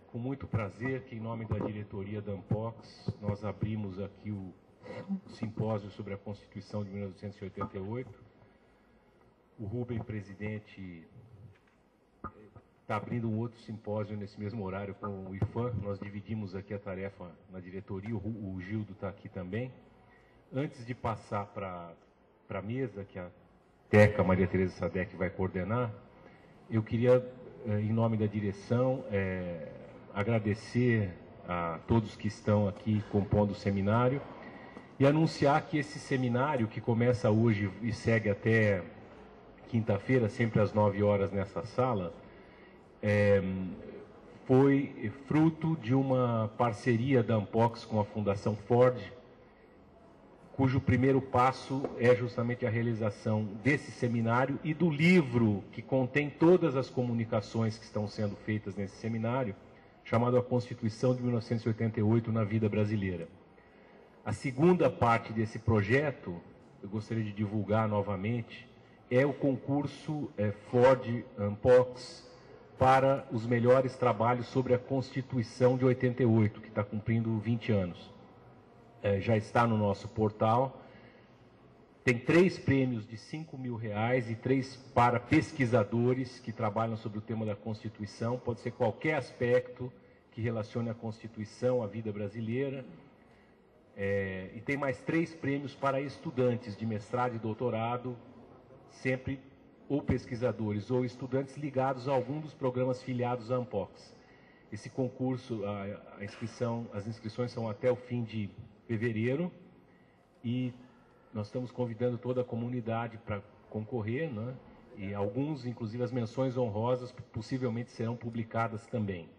Com muito prazer que, em nome da diretoria da Ampox, nós abrimos aqui o simpósio sobre a Constituição de 1988. O Rubem, presidente, está abrindo um outro simpósio nesse mesmo horário com o IFAM. Nós dividimos aqui a tarefa na diretoria, o Gildo está aqui também. Antes de passar para a mesa, que a Teca Maria Tereza Sadek vai coordenar, eu queria, em nome da direção, agradecer a todos que estão aqui compondo o seminário e anunciar que esse seminário, que começa hoje e segue até quinta-feira, sempre às 9 horas nessa sala, foi fruto de uma parceria da Ampox com a Fundação Ford, cujo primeiro passo é justamente a realização desse seminário e do livro que contém todas as comunicações que estão sendo feitas nesse seminário, chamado A Constituição de 1988 na Vida Brasileira. A segunda parte desse projeto, eu gostaria de divulgar novamente, é o concurso Ford Ampox para os melhores trabalhos sobre a Constituição de 88, que está cumprindo 20 anos. Já está no nosso portal. Tem 3 prêmios de R$5.000 e 3 para pesquisadores que trabalham sobre o tema da Constituição. Pode ser qualquer aspecto que relacione a Constituição, a vida brasileira. E tem mais 3 prêmios para estudantes de mestrado e doutorado, sempre ou pesquisadores ou estudantes ligados a algum dos programas filiados à Ampox. Esse concurso, as inscrições são até o fim de fevereiro e nós estamos convidando toda a comunidade para concorrer, né? E alguns, inclusive as menções honrosas, possivelmente serão publicadas também.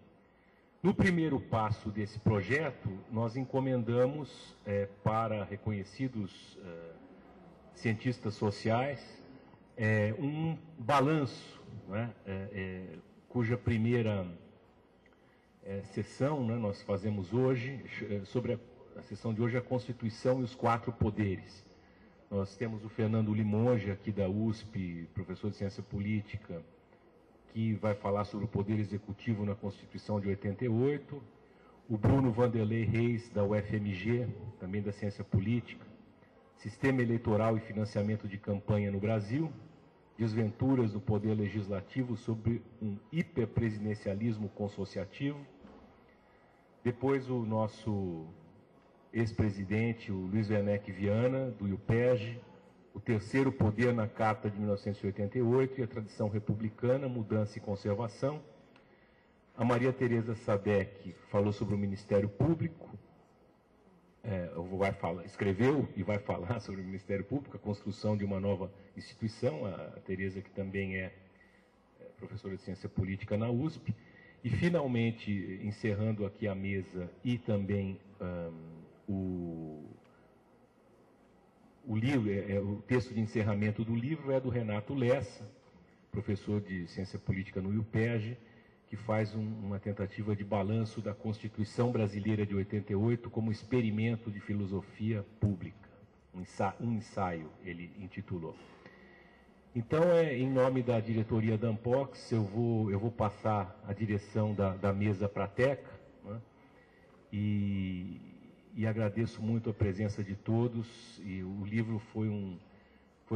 No primeiro passo desse projeto, nós encomendamos para reconhecidos cientistas sociais um balanço, né? Cuja primeira sessão, né, nós fazemos hoje, sobre a sessão de hoje, a Constituição e os 4 poderes. Nós temos o Fernando Limonge, aqui da USP, professor de Ciência Política, que vai falar sobre o Poder Executivo na Constituição de 88. O Bruno Vanderlei Reis, da UFMG, também da Ciência Política. Sistema Eleitoral e Financiamento de Campanha no Brasil. Desventuras do Poder Legislativo sobre um hiperpresidencialismo consociativo. Depois o nosso ex-presidente, o Luiz Werneck Viana, do IUPERJ, o terceiro poder na Carta de 1988 e a tradição republicana, mudança e conservação. A Maria Tereza Sadek falou sobre o Ministério Público, escreveu e vai falar sobre o Ministério Público, a construção de uma nova instituição, a Tereza, que também é professora de Ciência Política na USP. E, finalmente, encerrando aqui a mesa e também o livro, o texto de encerramento do livro é do Renato Lessa, professor de Ciência Política no IUPERJ, que faz uma tentativa de balanço da Constituição Brasileira de 88 como experimento de filosofia pública. Um ensaio, ele intitulou. Então, em nome da diretoria da Ampox, eu vou passar a direção da mesa para a Teca, né? E agradeço muito a presença de todos. E o livro foi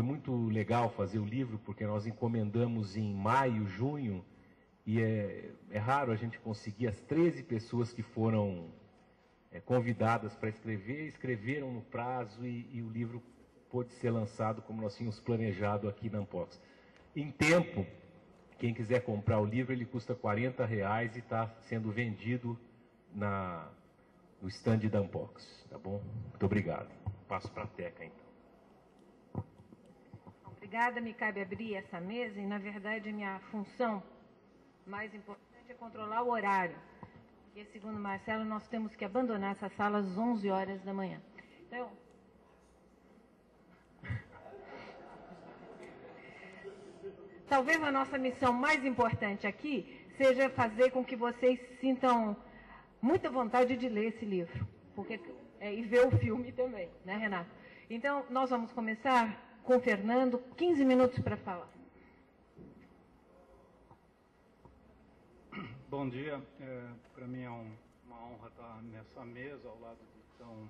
muito legal fazer o livro, porque nós encomendamos em maio, junho, e é raro a gente conseguir. As 13 pessoas que foram convidadas para escrever, escreveram no prazo e o livro pôde ser lançado como nós tínhamos planejado aqui na Ampox. Em tempo, quem quiser comprar o livro, ele custa R$40 e está sendo vendido no stand da Ampox, tá bom? Muito obrigado. Passo para a Teca, então. Obrigada, me cabe abrir essa mesa e, na verdade, a minha função mais importante é controlar o horário. Porque, segundo Marcelo, nós temos que abandonar essa sala às 11 horas da manhã. Então, talvez a nossa missão mais importante aqui seja fazer com que vocês sintam muita vontade de ler esse livro, e ver o filme também, né, Renato? Então, nós vamos começar com o Fernando, 15 minutos para falar. Bom dia. Para mim é uma honra estar nessa mesa ao lado de tão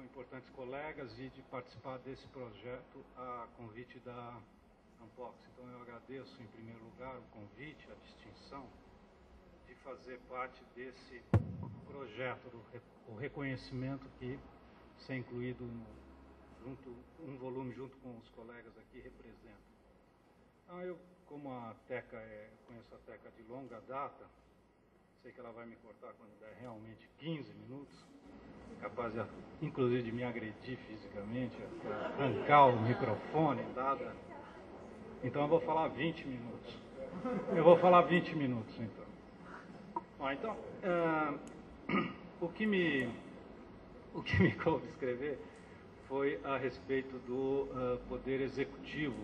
importantes colegas e de participar desse projeto a convite da Ampox. Então eu agradeço em primeiro lugar o convite, a distinção de fazer parte desse projeto, o reconhecimento que ser incluído um volume junto com os colegas aqui representa. Então eu, como a Teca, conheço a Teca de longa data, sei que ela vai me cortar quando der realmente 15 minutos, capaz, inclusive, de me agredir fisicamente, arrancar o microfone, dada. Então eu vou falar 20 minutos. Eu vou falar 20 minutos, então. Bom, então, o que me coube escrever foi a respeito do Poder Executivo,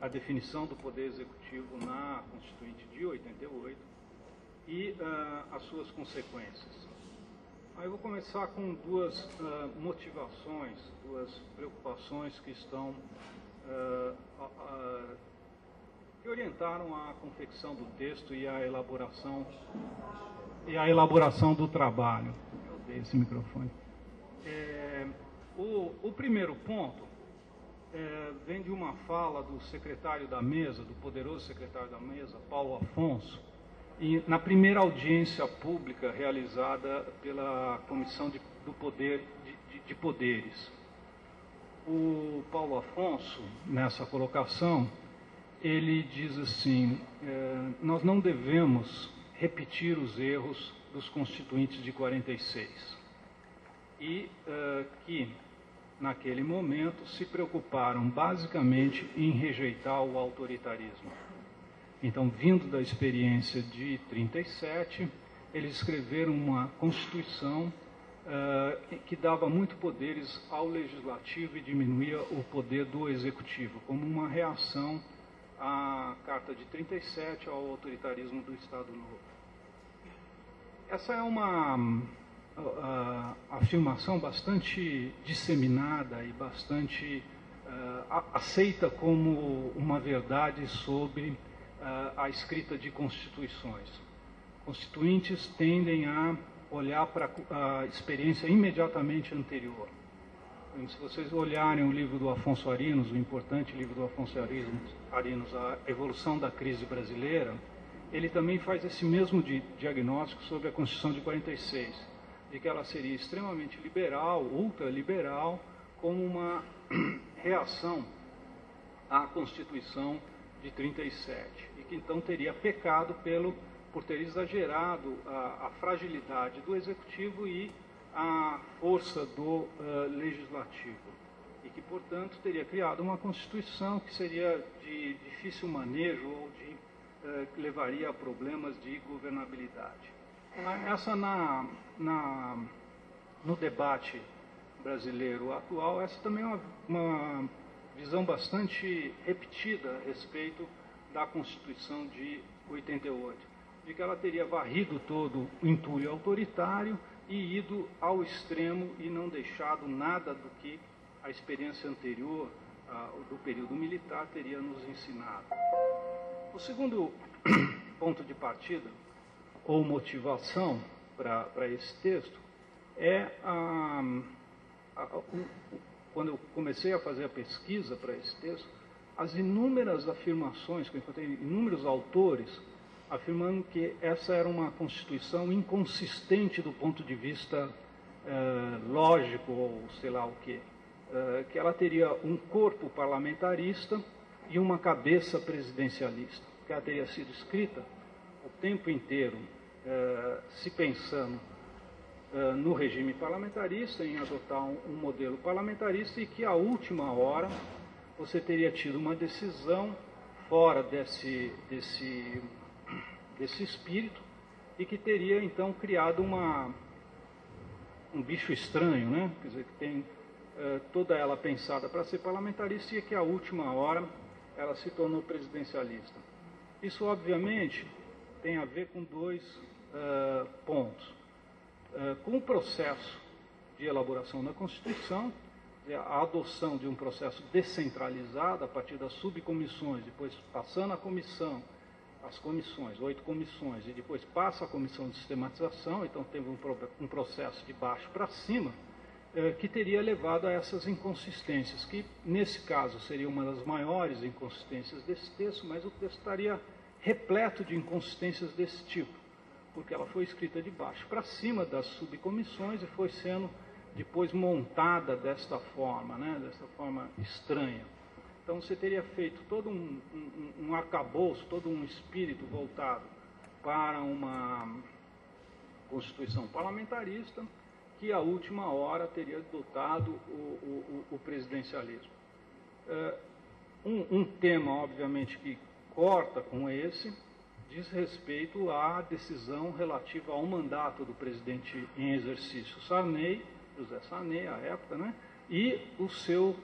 a definição do Poder Executivo na Constituinte de 88 e as suas consequências. Aí eu vou começar com duas motivações, duas preocupações que estão que orientaram a confecção do texto e a elaboração do trabalho. Eu dei esse microfone. O primeiro ponto vem de uma fala do secretário da mesa, do poderoso secretário da mesa, Paulo Afonso, e na primeira audiência pública realizada pela Comissão de Poderes. O Paulo Afonso, nessa colocação, ele diz assim, nós não devemos repetir os erros dos constituintes de 46. E que, naquele momento, se preocuparam basicamente em rejeitar o autoritarismo. Então, vindo da experiência de 37, eles escreveram uma Constituição que dava muito poderes ao Legislativo e diminuía o poder do Executivo, como uma reação à Carta de 37, ao autoritarismo do Estado Novo. Essa é uma afirmação bastante disseminada e bastante aceita como uma verdade sobre a escrita de constituições. Constituintes tendem a olhar para a experiência imediatamente anterior. Se vocês olharem o livro do Afonso Arinos, o importante livro do Afonso Arinos, A Evolução da Crise Brasileira, ele também faz esse mesmo diagnóstico sobre a Constituição de 46, de que ela seria extremamente liberal, ultraliberal, como uma reação à Constituição de 37, e que então teria pecado por ter exagerado a fragilidade do Executivo e a força do Legislativo, e que, portanto, teria criado uma Constituição que seria de difícil manejo ou que levaria a problemas de governabilidade. Essa, no debate brasileiro atual, essa também é uma visão bastante repetida a respeito da Constituição de 88, de que ela teria varrido todo o entulho autoritário e ido ao extremo e não deixado nada do que a experiência anterior do período militar teria nos ensinado. O segundo ponto de partida, ou motivação para esse texto, é quando eu comecei a fazer a pesquisa para esse texto, as inúmeras afirmações que eu encontrei, inúmeros autores afirmando que essa era uma Constituição inconsistente do ponto de vista lógico, ou sei lá o quê, que ela teria um corpo parlamentarista e uma cabeça presidencialista, que ela teria sido escrita o tempo inteiro se pensando no regime parlamentarista, em adotar um modelo parlamentarista, e que à última hora você teria tido uma decisão fora desse espírito e que teria então criado um bicho estranho, né? Quer dizer, que tem toda ela pensada para ser parlamentarista e que à última hora ela se tornou presidencialista. Isso obviamente tem a ver com dois pontos. Com o processo de elaboração da Constituição, a adoção de um processo descentralizado a partir das subcomissões, depois passando à comissão as comissões, 8 comissões, e depois passa a comissão de sistematização, então teve um processo de baixo para cima, que teria levado a essas inconsistências, que nesse caso seria uma das maiores inconsistências desse texto, mas o texto estaria repleto de inconsistências desse tipo, porque ela foi escrita de baixo para cima das subcomissões e foi sendo depois montada desta forma, né, dessa forma estranha. Então você teria feito todo um arcabouço, todo um espírito voltado para uma Constituição parlamentarista, que à última hora teria adotado o presidencialismo. Um tema, obviamente, que corta com esse, diz respeito à decisão relativa ao mandato do presidente em exercício Sarney, José Sarney, à época, né? E o seu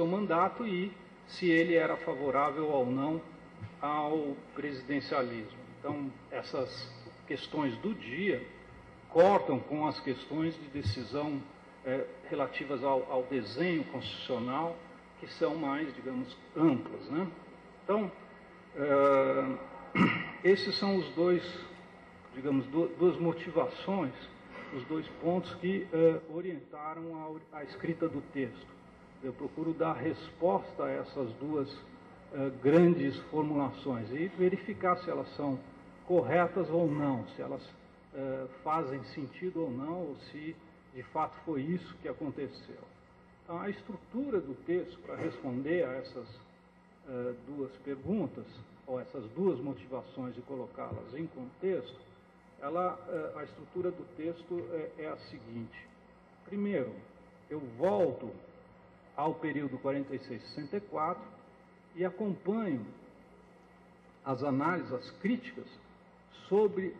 mandato e se ele era favorável ou não ao presidencialismo. Então, essas questões do dia cortam com as questões de decisão relativas ao desenho constitucional, que são mais, digamos, amplas, né? Então, esses são os dois, digamos, duas motivações, os dois pontos que orientaram a escrita do texto. Eu procuro dar resposta a essas duas grandes formulações e verificar se elas são corretas ou não, se elas fazem sentido ou não, ou se de fato foi isso que aconteceu. Então, a estrutura do texto para responder a essas duas perguntas, ou essas duas motivações de colocá-las em contexto, a estrutura do texto é a seguinte. Primeiro, eu volto ao período 46-64 e acompanho as análises, as críticas sobre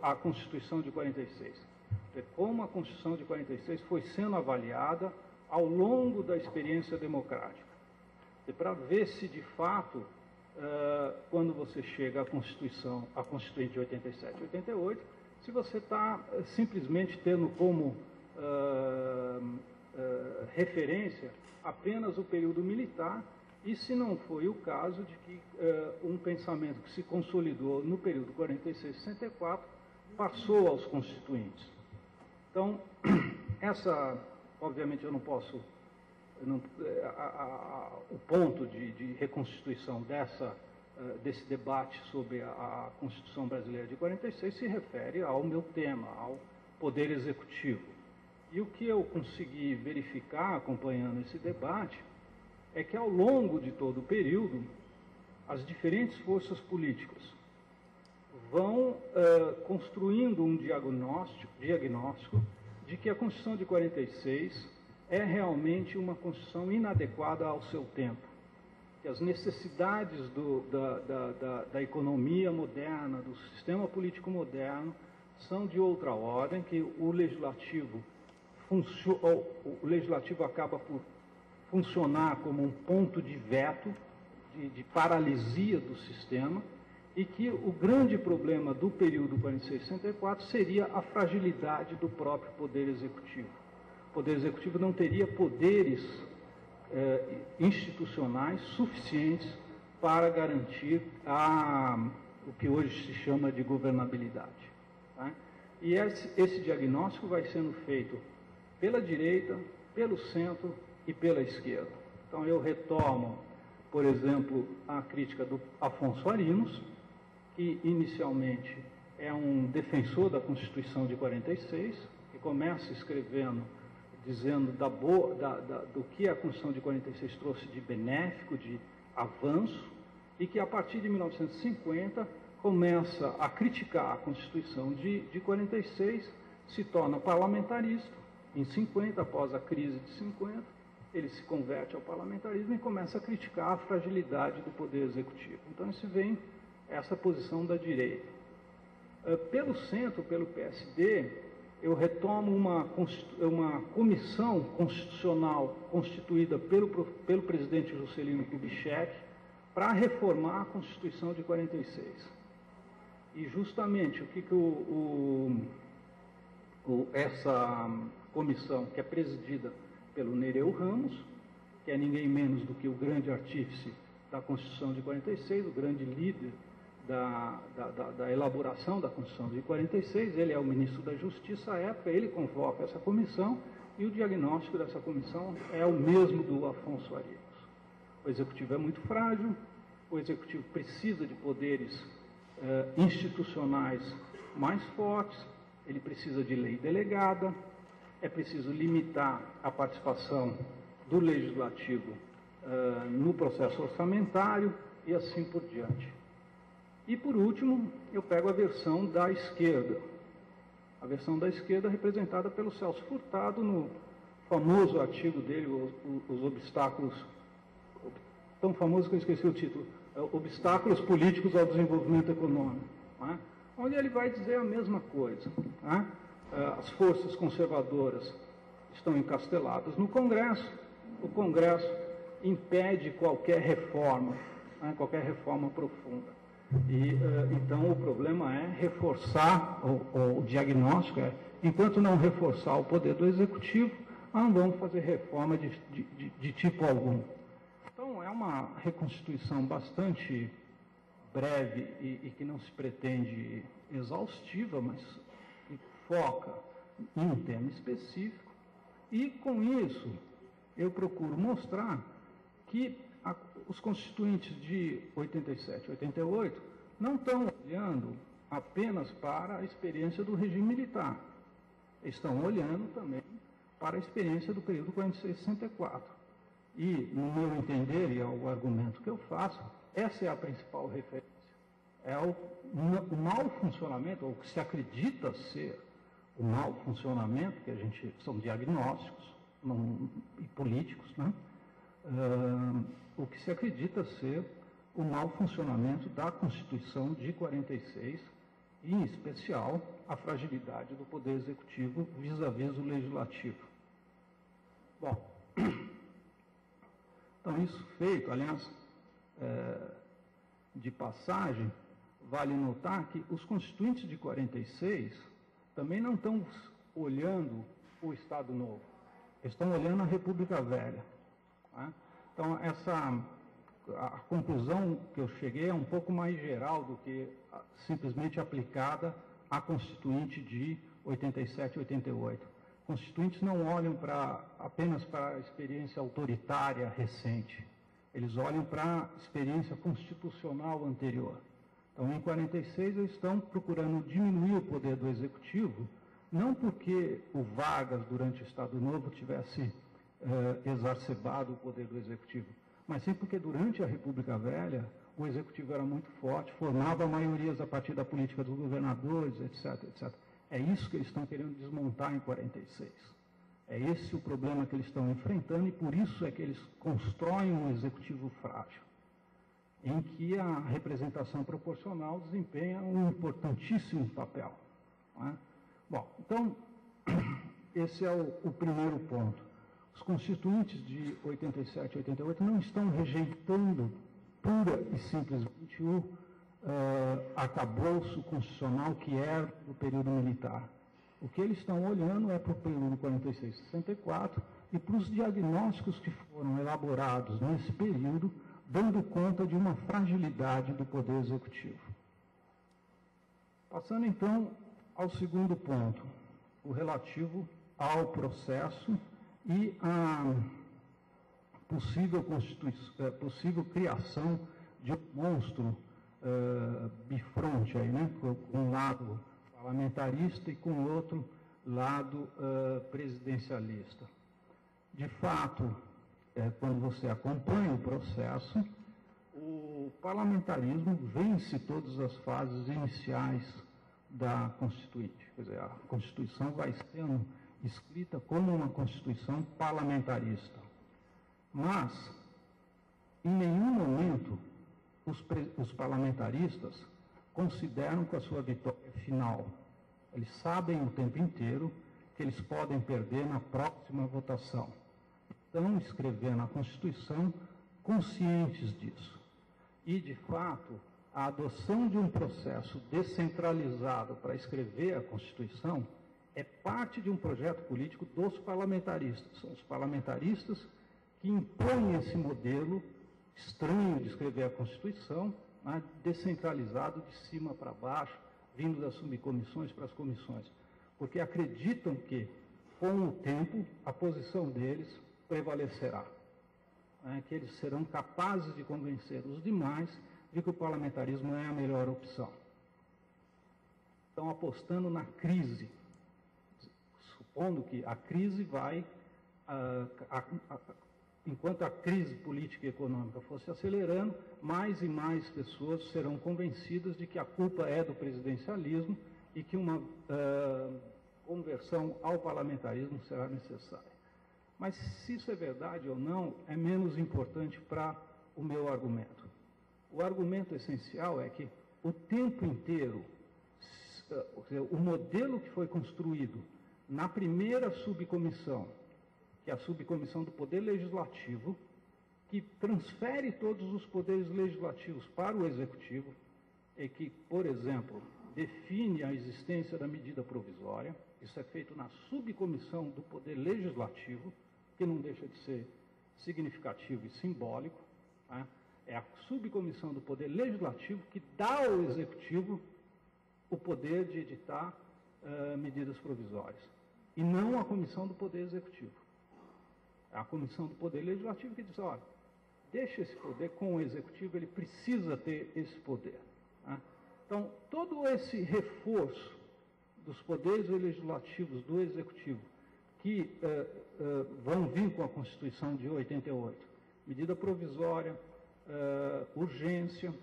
a Constituição de 46. Como a Constituição de 46 foi sendo avaliada ao longo da experiência democrática. Para ver se de fato, quando você chega à Constituinte de 87 e 88, se você está simplesmente tendo como referência apenas o período militar, e se não foi o caso de que um pensamento que se consolidou no período 46-64 passou aos constituintes. Então, obviamente eu não posso, o ponto de reconstituição desse debate sobre a Constituição brasileira de 46 se refere ao meu tema, ao Poder Executivo. E o que eu consegui verificar acompanhando esse debate é que ao longo de todo o período, as diferentes forças políticas vão construindo um diagnóstico de que a Constituição de 46 é realmente uma Constituição inadequada ao seu tempo, que as necessidades da economia moderna, do sistema político moderno, são de outra ordem, que o legislativo acaba por funcionar como um ponto de veto, de paralisia do sistema, e que o grande problema do período 46-64 seria a fragilidade do próprio Poder Executivo. O Poder Executivo não teria poderes institucionais suficientes para garantir o que hoje se chama de governabilidade. Tá? E esse diagnóstico vai sendo feito pela direita, pelo centro e pela esquerda. Então eu retomo, por exemplo, a crítica do Afonso Arinos, que inicialmente é um defensor da Constituição de 46, que começa escrevendo, dizendo do que a Constituição de 46 trouxe de benéfico, de avanço, e que a partir de 1950 começa a criticar a Constituição de 46, se torna parlamentarista. Em 50, após a crise de 50, ele se converte ao parlamentarismo e começa a criticar a fragilidade do Poder Executivo. Então, isso vem essa posição da direita. Pelo centro, pelo PSD, eu retomo uma comissão constitucional constituída pelo presidente Juscelino Kubitschek para reformar a Constituição de 46. E justamente o que essa comissão, que é presidida pelo Nereu Ramos, que é ninguém menos do que o grande artífice da Constituição de 46, o grande líder da elaboração da Constituição de 46, ele é o ministro da Justiça à época, ele convoca essa comissão e o diagnóstico dessa comissão é o mesmo do Afonso Arias. O Executivo é muito frágil, o Executivo precisa de poderes institucionais mais fortes, ele precisa de lei delegada, é preciso limitar a participação do Legislativo no processo orçamentário e assim por diante. E, por último, eu pego a versão da esquerda. A versão da esquerda representada pelo Celso Furtado no famoso artigo dele, Os Obstáculos, tão famoso que eu esqueci o título, Obstáculos Políticos ao Desenvolvimento Econômico, né? Onde ele vai dizer a mesma coisa. Né? As forças conservadoras estão encasteladas no Congresso, o Congresso impede qualquer reforma, né? Qualquer reforma profunda. E, então, o problema é reforçar, o diagnóstico é, enquanto não reforçar o poder do Executivo, não vamos fazer reforma de tipo algum. Então, é uma reconstituição bastante breve e que não se pretende exaustiva, mas que foca em um tema específico. E, com isso, eu procuro mostrar que os constituintes de 87 e 88 não estão olhando apenas para a experiência do regime militar. Estão olhando também para a experiência do período 46-64. E, no meu entender, e é o argumento que eu faço, essa é a principal referência. É o mau funcionamento, ou o que se acredita ser o mau funcionamento, que são diagnósticos e políticos, né? O que se acredita ser o mau funcionamento da Constituição de 46, e, em especial, a fragilidade do Poder Executivo vis-à-vis o Legislativo. Bom, então, isso feito, aliás, de passagem, vale notar que os constituintes de 46 também não estão olhando o Estado Novo, estão olhando a República Velha. Né? Então, a conclusão que eu cheguei é um pouco mais geral do que simplesmente aplicada à Constituinte de 87 e 88. Constituintes não olham apenas para a experiência autoritária recente, eles olham para a experiência constitucional anterior. Então, em 46, eles estão procurando diminuir o poder do Executivo, não porque o Vargas, durante o Estado Novo, tivesse exacerbado o poder do Executivo, mas sim porque durante a República Velha o Executivo era muito forte, formava maiorias a partir da política dos governadores, etc, etc. É isso que eles estão querendo desmontar em 46. É esse o problema que eles estão enfrentando e por isso é que eles constroem um Executivo frágil, em que a representação proporcional desempenha um importantíssimo papel. Não é? Bom, então, esse é o primeiro ponto. Os constituintes de 87 e 88 não estão rejeitando pura e simplesmente o arcabouço constitucional que é do período militar. O que eles estão olhando é para o período 46 e 64 e para os diagnósticos que foram elaborados nesse período, dando conta de uma fragilidade do Poder Executivo. Passando, então, ao segundo ponto, o relativo ao processo e a possível criação de um monstro bifronte, aí, né? Com um lado parlamentarista e com o outro lado presidencialista. De fato, quando você acompanha o processo, o parlamentarismo vence todas as fases iniciais da Constituinte. Quer dizer, a Constituição vai sendo escrita como uma Constituição parlamentarista. Mas, em nenhum momento, os parlamentaristas consideram que a sua vitória final. Eles sabem o tempo inteiro que eles podem perder na próxima votação. Estão escrevendo a Constituição conscientes disso. E, de fato, a adoção de um processo descentralizado para escrever a Constituição é parte de um projeto político dos parlamentaristas. São os parlamentaristas que impõem esse modelo estranho de escrever a Constituição né, descentralizado de cima para baixo, vindo das subcomissões para as comissões, porque acreditam que, com o tempo, a posição deles prevalecerá, né, que eles serão capazes de convencer os demais de que o parlamentarismo é a melhor opção. Estão apostando na crise, supondo que a crise vai, enquanto a crise política e econômica fosse acelerando, mais e mais pessoas serão convencidas de que a culpa é do presidencialismo e que uma conversão ao parlamentarismo será necessária. Mas se isso é verdade ou não, é menos importante para o meu argumento. O argumento essencial é que o tempo inteiro, o modelo que foi construído na primeira subcomissão, que é a subcomissão do Poder Legislativo, que transfere todos os poderes legislativos para o Executivo e que, por exemplo, define a existência da medida provisória. Isso é feito na subcomissão do Poder Legislativo, que não deixa de ser significativo e simbólico, né? É a subcomissão do Poder Legislativo que dá ao Executivo o poder de editar medidas provisórias, e não a comissão do Poder Executivo. É a comissão do Poder Legislativo que diz, olha, deixa esse poder com o Executivo, ele precisa ter esse poder, né? Então, todo esse reforço dos poderes legislativos do Executivo, que vão vir com a Constituição de 88, medida provisória, urgência,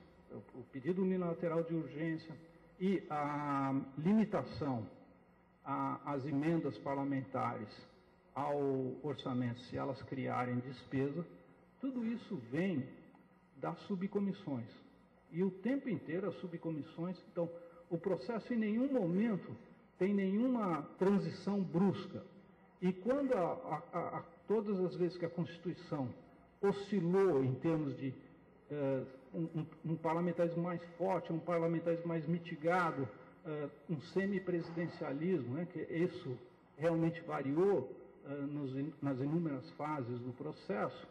o pedido unilateral de urgência e a limitação às emendas parlamentares ao orçamento, se elas criarem despesa, tudo isso vem das subcomissões. E o tempo inteiro as subcomissões, então, o processo em nenhum momento tem nenhuma transição brusca. E quando todas as vezes que a Constituição oscilou em termos de um parlamentarismo mais forte, um parlamentarismo mais mitigado, um semipresidencialismo, né, que isso realmente variou nas inúmeras fases do processo,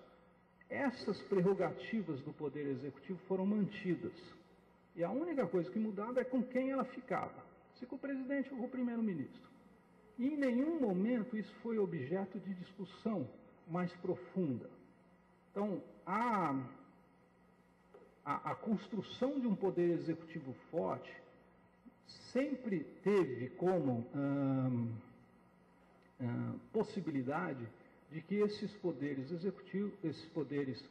essas prerrogativas do Poder Executivo foram mantidas. E a única coisa que mudava é com quem ela ficava, se com o presidente ou com o primeiro-ministro. E em nenhum momento isso foi objeto de discussão mais profunda. Então, a construção de um Poder Executivo forte sempre teve como possibilidade de que esses poderes executivos, esses poderes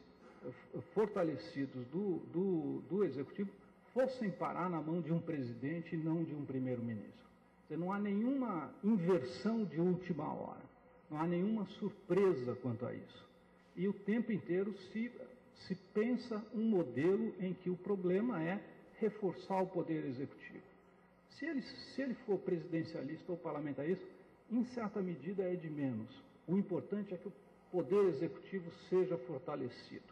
fortalecidos do Executivo, fossem parar na mão de um presidente e não de um primeiro-ministro. Não há nenhuma inversão de última hora, não há nenhuma surpresa quanto a isso. E o tempo inteiro se pensa um modelo em que o problema é reforçar o poder executivo. Se ele for presidencialista ou parlamentarista, em certa medida é de menos. O importante é que o poder executivo seja fortalecido.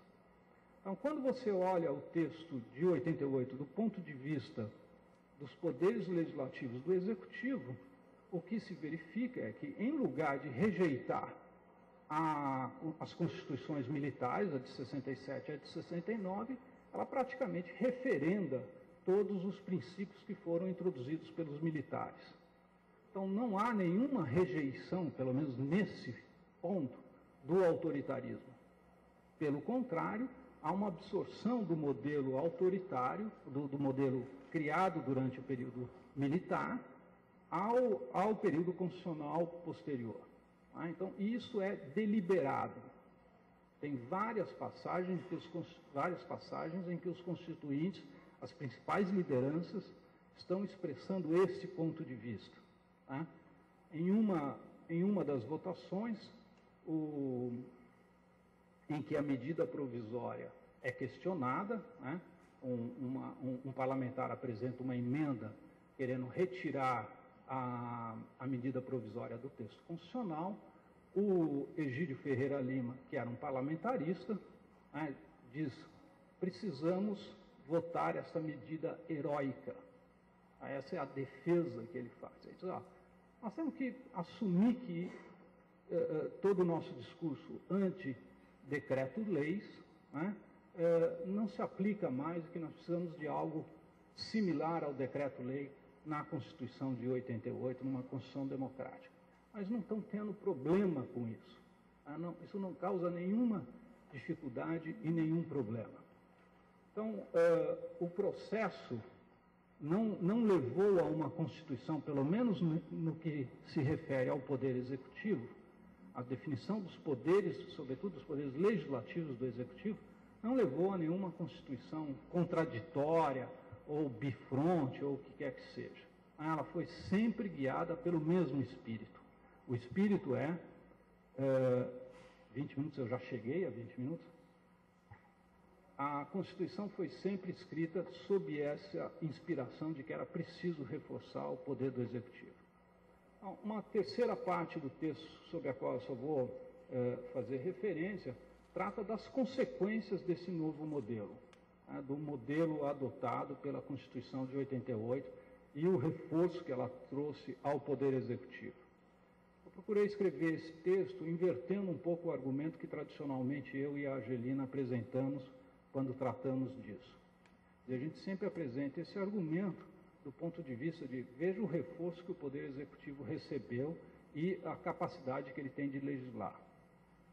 Então, quando você olha o texto de 88 do ponto de vista dos poderes legislativos do executivo, o que se verifica é que, em lugar de rejeitar as constituições militares, a de 67 e a de 69, ela praticamente referenda todos os princípios que foram introduzidos pelos militares. Então, não há nenhuma rejeição, pelo menos nesse ponto, do autoritarismo. Pelo contrário, há uma absorção do modelo autoritário, do modelo criado durante o período militar, ao período constitucional posterior. Então, isso é deliberado. Tem várias passagens em que os constituintes, as principais lideranças, estão expressando esse ponto de vista. Em uma das votações, em que a medida provisória é questionada, né? Um parlamentar apresenta uma emenda querendo retirar a medida provisória do texto constitucional. O Egídio Ferreira Lima, que era um parlamentarista, né, diz: precisamos votar essa medida heróica. Essa é a defesa que ele faz. Ele diz: nós temos que assumir que todo o nosso discurso anti-decreto-leis, né, não se aplica mais e que nós precisamos de algo similar ao decreto-lei na Constituição de 88, numa Constituição democrática. Mas não estão tendo problema com isso. Isso não causa nenhuma dificuldade e nenhum problema. Então, o processo não levou a uma Constituição, pelo menos no que se refere ao Poder Executivo, a definição dos poderes, sobretudo os poderes legislativos do Executivo, não levou a nenhuma Constituição contraditória ou bifronte ou o que quer que seja. Ela foi sempre guiada pelo mesmo espírito. O espírito 20 minutos, eu já cheguei a 20 minutos. A Constituição foi sempre escrita sob essa inspiração de que era preciso reforçar o poder do Executivo. Uma terceira parte do texto, sobre a qual eu só vou fazer referência, trata das consequências desse novo modelo, do modelo adotado pela Constituição de 88 e o reforço que ela trouxe ao Poder Executivo. Eu procurei escrever esse texto invertendo um pouco o argumento que tradicionalmente eu e a Argelina apresentamos quando tratamos disso. E a gente sempre apresenta esse argumento do ponto de vista de veja o reforço que o Poder Executivo recebeu e a capacidade que ele tem de legislar.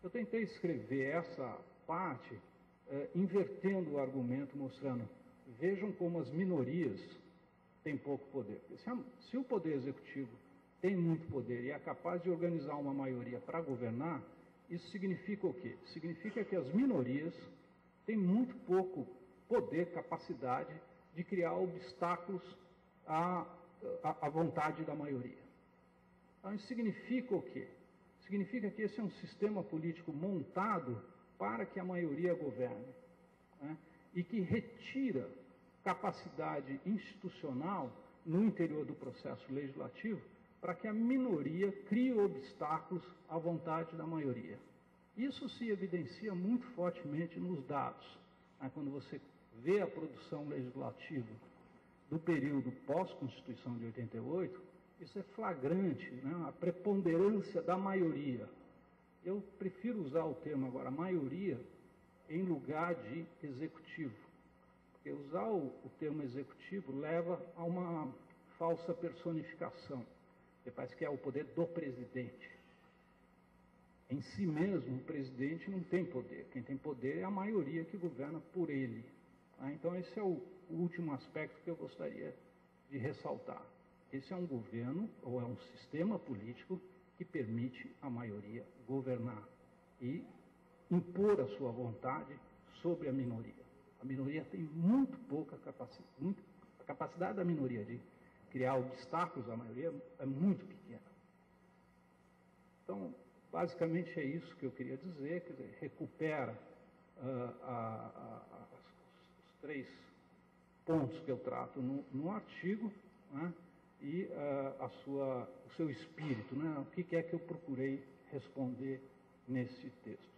Eu tentei escrever essa parte invertendo o argumento, mostrando, vejam como as minorias têm pouco poder. Se o Poder Executivo tem muito poder e é capaz de organizar uma maioria para governar, isso significa o quê? Significa que as minorias têm muito pouco poder, capacidade de criar obstáculos à vontade da maioria. Então, isso significa o quê? Significa que esse é um sistema político montado para que a maioria governe, né? E que retira capacidade institucional no interior do processo legislativo para que a minoria crie obstáculos à vontade da maioria. Isso se evidencia muito fortemente nos dados, né? Quando você vê a produção legislativa do período pós-Constituição de 88, isso é flagrante, né? A preponderância da maioria. Eu prefiro usar o termo agora maioria em lugar de executivo, porque usar o termo executivo leva a uma falsa personificação, que parece que é o poder do presidente. Em si mesmo, o presidente não tem poder, quem tem poder é a maioria que governa por ele. Então esse é o último aspecto que eu gostaria de ressaltar. Esse é um governo, ou é um sistema político, que permite à maioria governar e impor a sua vontade sobre a minoria. A minoria tem muito pouca capacidade, a capacidade da minoria de criar obstáculos à maioria é muito pequena. Então, basicamente é isso que eu queria dizer, quer dizer, recupera os 3 pontos que eu trato no artigo, né? E o seu espírito, né? O que é que eu procurei responder nesse texto.